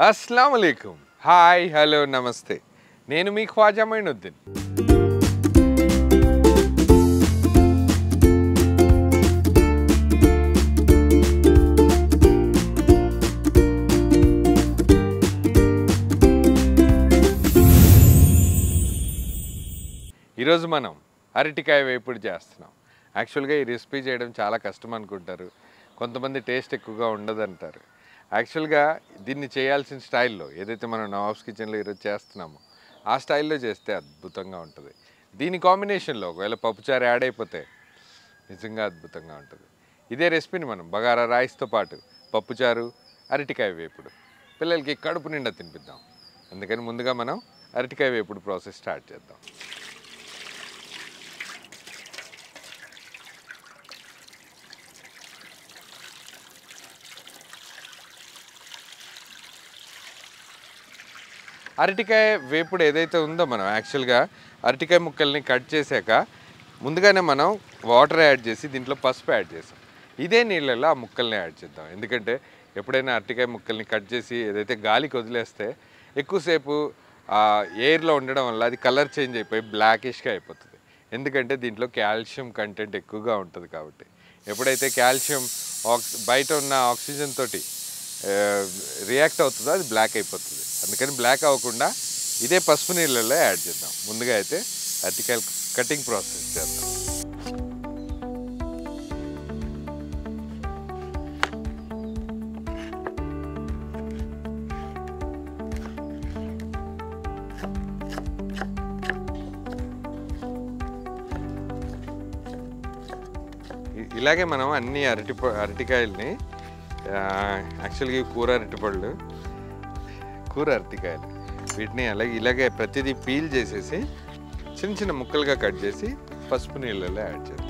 अस्सलाम वालेकुम hi hello నమస్తే నేను మీ ఖ్వాజా మైనుద్దీన్ ఈరోజు మనం అరటికాయ వేపుడు చేస్తున్నాం యాక్చువల్గా ఈ రెసిపీ చేయడం చాలా కష్టం అనుకుంటారు కొంతమంది టేస్ట్ ఎక్కువగా ఉండదంటారు యాక్చువల్గా దీన్ని చేయాల్సిన స్టైల్లో ఏదైతే మనం నవాబ్స్ కిచెన్లో ఈరోజు చేస్తున్నామో ఆ స్టైల్లో చేస్తే అద్భుతంగా ఉంటుంది దీని కాంబినేషన్లో ఒకవేళ పప్పుచారు యాడ్ అయిపోతే నిజంగా అద్భుతంగా ఉంటుంది ఇదే రెసిపీని మనం బగారా రైస్తో పాటు పప్పుచారు అరటికాయ వేపుడు పిల్లలకి కడుపు నిండా తినిపిద్దాం అందుకని ముందుగా మనం అరటికాయ వేపుడు ప్రాసెస్ స్టార్ట్ చేద్దాం అరటికాయ వేపుడు ఏదైతే ఉందో మనం యాక్చువల్గా అరటికాయ ముక్కల్ని కట్ చేశాక ముందుగానే మనం వాటర్ యాడ్ చేసి దీంట్లో పసుపు యాడ్ చేసాం ఇదే నీళ్ళల్లో ఆ ముక్కల్ని యాడ్ చేద్దాం ఎందుకంటే ఎప్పుడైనా అరటికాయ ముక్కల్ని కట్ చేసి ఏదైతే గాలికి వదిలేస్తే ఎక్కువసేపు ఎయిర్లో ఉండడం వల్ల అది కలర్ చేంజ్ అయిపోయి బ్లాకిష్గా అయిపోతుంది ఎందుకంటే దీంట్లో కాల్షియం కంటెంట్ ఎక్కువగా ఉంటుంది కాబట్టి ఎప్పుడైతే కాల్షియం బయట ఉన్న ఆక్సిజన్ తోటి రియాక్ట్ అవుతుందో అది బ్లాక్ అయిపోతుంది అందుకని బ్లాక్ అవ్వకుండా ఇదే పసుపు నీళ్ళల్లో యాడ్ చేద్దాం ముందుగా అయితే అరటికాయలు కటింగ్ ప్రాసెస్ చేద్దాం ఇలాగే మనం అన్ని అరటికాయల్ని యాక్చువల్గా కూర అరటికాయలు వీటిని ఇలాగే ప్రతిదీ పీల్ చేసేసి చిన్న చిన్న ముక్కలుగా కట్ చేసి పసుపు నీళ్ళలో యాడ్ చేద్దాం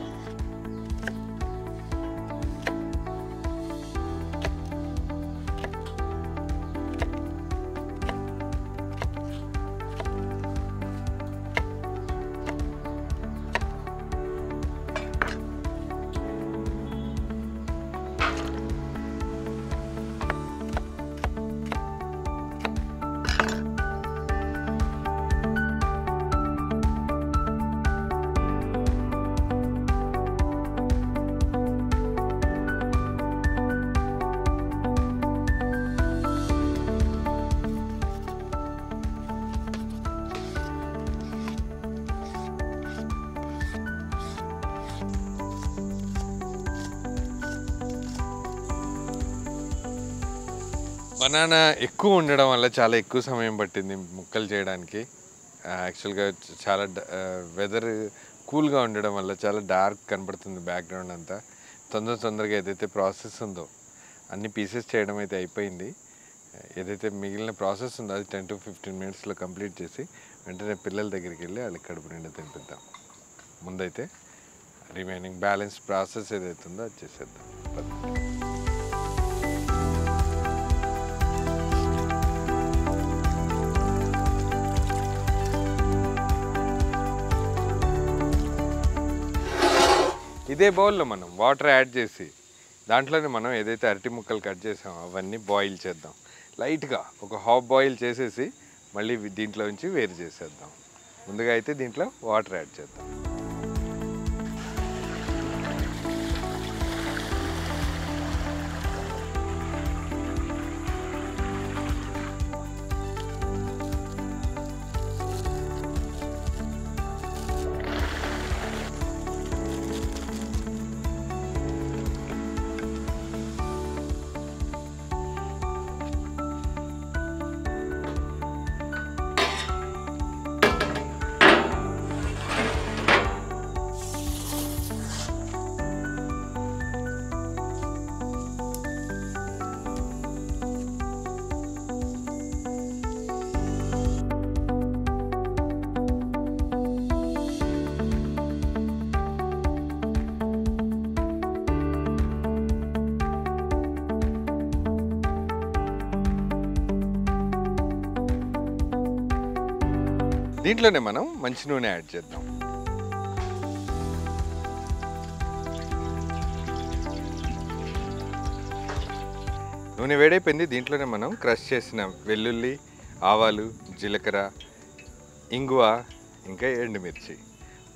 బనానా ఎక్కువ ఉండడం వల్ల చాలా ఎక్కువ సమయం పట్టింది ముక్కలు చేయడానికి యాక్చువల్గా చాలా వెదర్ కూల్గా ఉండడం వల్ల చాలా డార్క్ కనపడుతుంది బ్యాక్గ్రౌండ్ అంతా తొందరగా ఏదైతే ప్రాసెస్ ఉందో అన్ని పీసెస్ చేయడం అయితే అయిపోయింది ఏదైతే మిగిలిన ప్రాసెస్ ఉందో అది 10 to 15 minutesలో కంప్లీట్ చేసి వెంటనే పిల్లల దగ్గరికి వెళ్ళి వాళ్ళకి కడుపు నిండా తినిపిద్దాం ముందైతే రిమైనింగ్ బ్యాలెన్స్ ప్రాసెస్ ఏదైతే ఉందో అది చేసేద్దాం ఇదే బౌల్లో మనం వాటర్ యాడ్ చేసి దాంట్లోనే మనం ఏదైతే అరటి ముక్కలు కట్ చేసామో అవన్నీ బాయిల్ చేద్దాం లైట్గా ఒక హాఫ్ బాయిల్ చేసేసి మళ్ళీ దీంట్లో నుంచి వేరు చేసేద్దాం ముందుగా అయితే దీంట్లో వాటర్ యాడ్ చేద్దాం దీంట్లోనే మనం మంచి నూనె యాడ్ చేద్దాం. నూనె వేడైపోయింది. దీంట్లోనే మనం క్రష్ చేసిన వెల్లుల్లి, ఆవాలు, జీలకర్ర, ఇంగువ, ఇంకా ఎండుమిర్చి.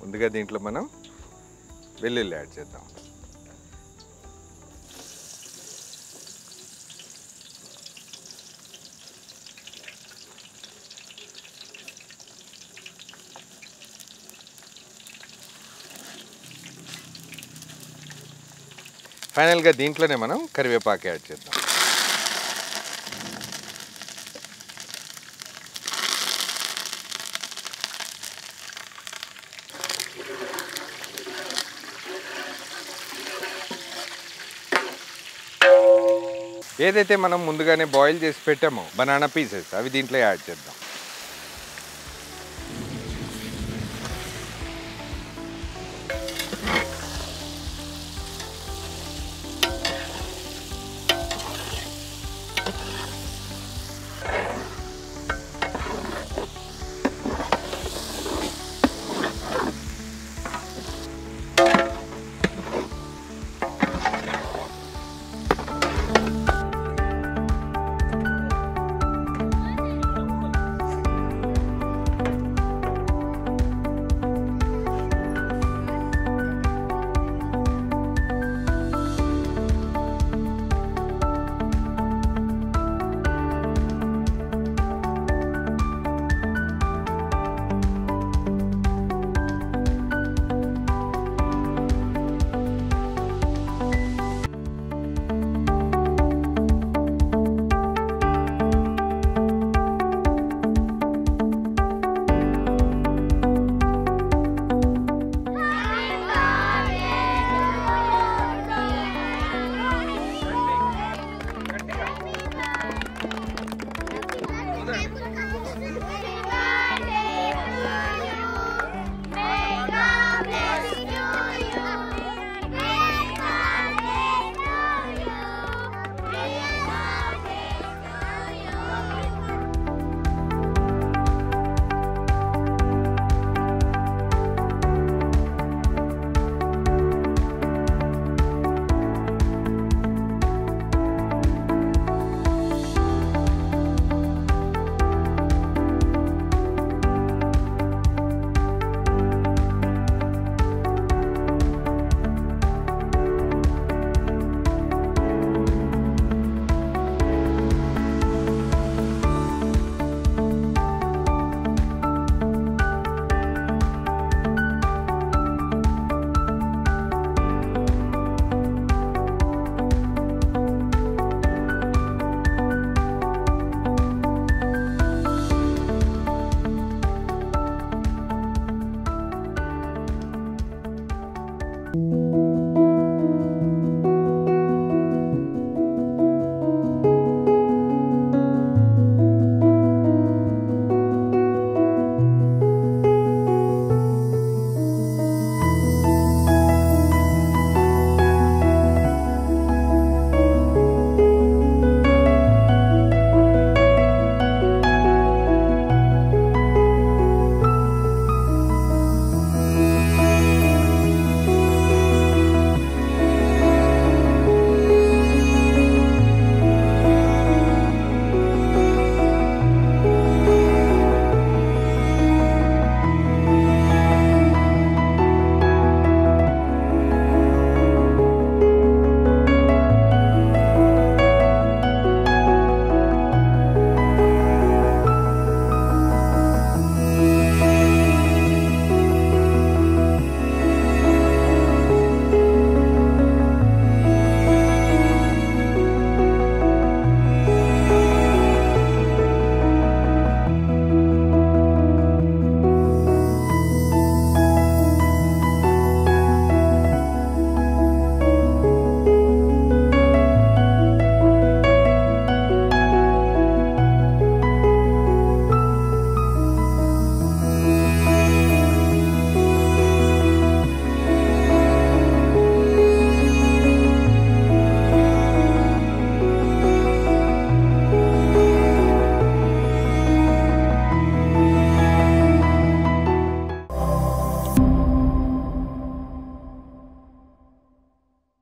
ముందుగా దీంట్లో మనం వెల్లుల్లి యాడ్ చేద్దాం. ఫైనల్గా దీంట్లోనే మనం కరివేపాకు యాడ్ చేద్దాం. ఏదైతే మనం ముందుగానే బాయిల్ చేసి పెట్టామో బనానా పీసెస్, అవి దీంట్లో యాడ్ చేద్దాం.